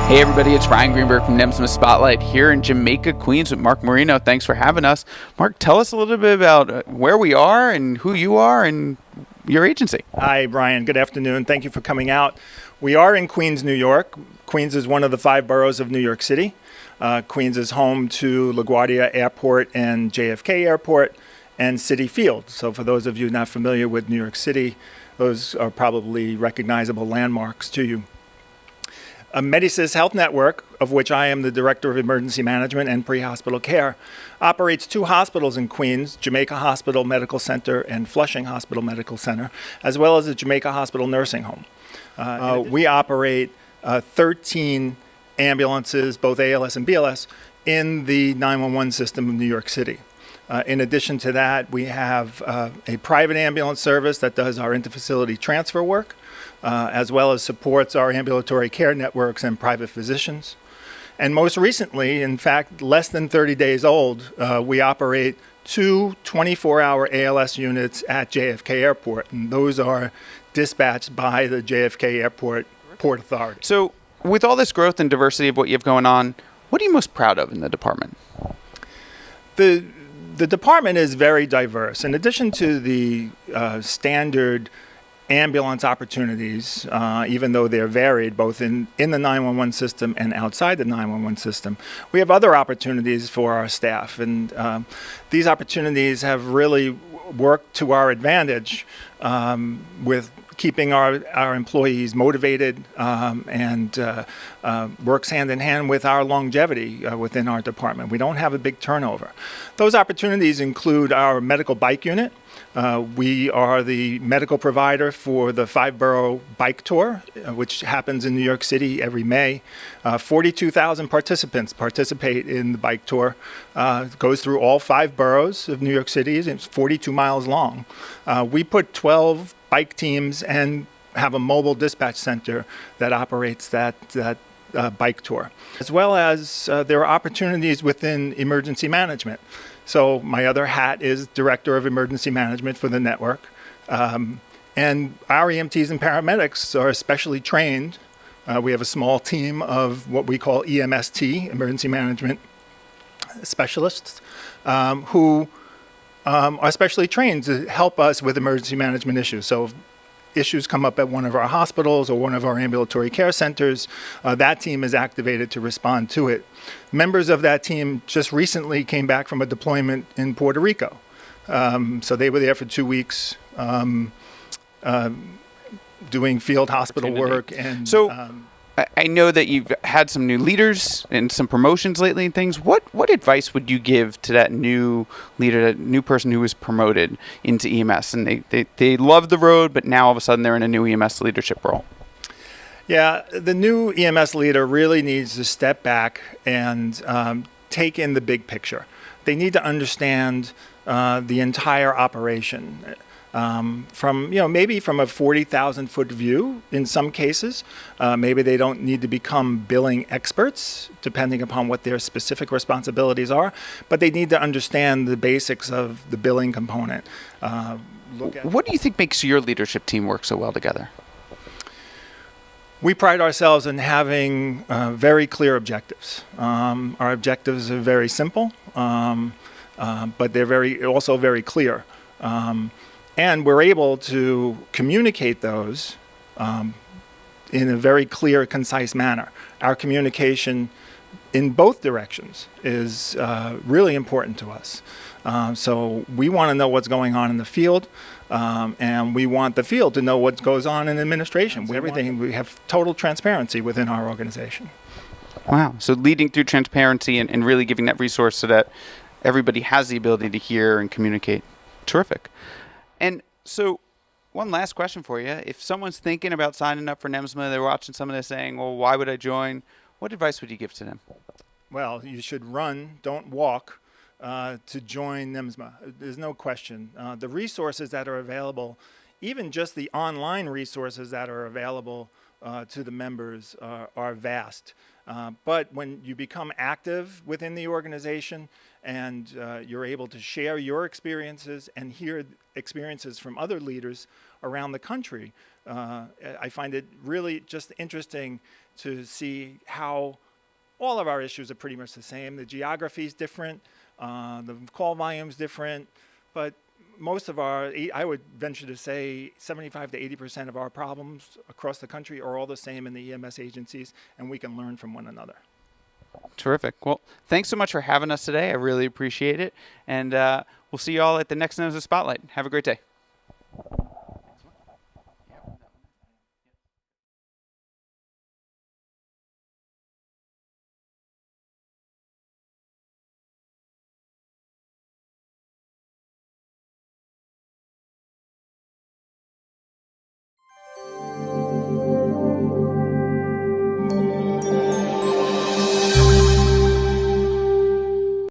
Hey everybody, it's Ryan Greenberg from NEMSMA Spotlight here in Jamaica, Queens with Mark Marino. Thanks for having us. Mark, tell us a little bit about where we are and who you are and your agency. Hi, Brian. Good afternoon. Thank you for coming out. We are in Queens, New York. Queens is one of the 5 boroughs of New York City. Queens is home to LaGuardia Airport and JFK Airport and Citi Field. So for those of you not familiar with New York City, those are probably recognizable landmarks to you. Medicis Health Network, of which I am the Director of Emergency Management and Pre-Hospital Care, operates 2 hospitals in Queens, Jamaica Hospital Medical Center and Flushing Hospital Medical Center, as well as the Jamaica Hospital Nursing Home. We operate 13 ambulances, both ALS and BLS, in the 911 system of New York City. In addition to that, we have a private ambulance service that does our interfacility transfer work, as well as supports our ambulatory care networks and private physicians. And most recently, in fact, less than 30 days old, we operate 2 24-hour ALS units at JFK Airport, and those are dispatched by the JFK Airport Port Authority. So with all this growth and diversity of what you have going on, what are you most proud of in the department? The department is very diverse. In addition to the standard ambulance opportunities, even though they're varied both in the 911 system and outside the 911 system, we have other opportunities for our staff. And these opportunities have really worked to our advantage with keeping our employees motivated and works hand in hand with our longevity within our department. We don't have a big turnover. Those opportunities include our medical bike unit. We are the medical provider for the 5-borough bike tour, which happens in New York City every May. 42,000 participants participate in the bike tour. It goes through all 5 boroughs of New York City. It's 42 miles long. We put 12 bike teams and have a mobile dispatch center that operates that bike tour. As well as there are opportunities within emergency management. So my other hat is Director of Emergency Management for the network. And our EMTs and paramedics are specially trained. We have a small team of what we call EMST, Emergency Management Specialists, who are specially trained to help us with emergency management issues. So if issues come up at one of our hospitals or one of our ambulatory care centers, that team is activated to respond to it. Members of that team just recently came back from a deployment in Puerto Rico. So they were there for 2 weeks doing field hospital work. And so I know that you've had some new leaders and some promotions lately and things. What advice would you give to that new leader, that new person who was promoted into EMS? And they love the road, but now all of a sudden they're in a new EMS leadership role. Yeah, the new EMS leader really needs to step back and take in the big picture. They need to understand the entire operation. From maybe from a 40,000-foot view in some cases. Maybe they don't need to become billing experts depending upon what their specific responsibilities are, but they need to understand the basics of the billing component. What do you think makes your leadership team work so well together? We pride ourselves in having very clear objectives. Our objectives are very simple, but they're also very clear. And we're able to communicate those in a very clear, concise manner. Our communication in both directions is really important to us. So we want to know what's going on in the field, and we want the field to know what goes on in administration. We have total transparency within our organization. Wow. So leading through transparency and really giving that resource so that everybody has the ability to hear and communicate. Terrific. And so one last question for you. If someone's thinking about signing up for NEMSMA, they're watching some of this saying, well, why would I join? What advice would you give to them? Well, you should run, don't walk, to join NEMSMA. There's no question. The resources that are available, even just the online resources that are available to the members are vast. But when you become active within the organization and you're able to share your experiences and hear experiences from other leaders around the country, I find it really just interesting to see how all of our issues are pretty much the same. The geography is different, the call volume is different, but most of our, I would venture to say 75 to 80% of our problems across the country are all the same in the EMS agencies, and we can learn from one another. Terrific. Well, thanks so much for having us today. I really appreciate it. And we'll see you all at the next NEMSMA Spotlight. Have a great day.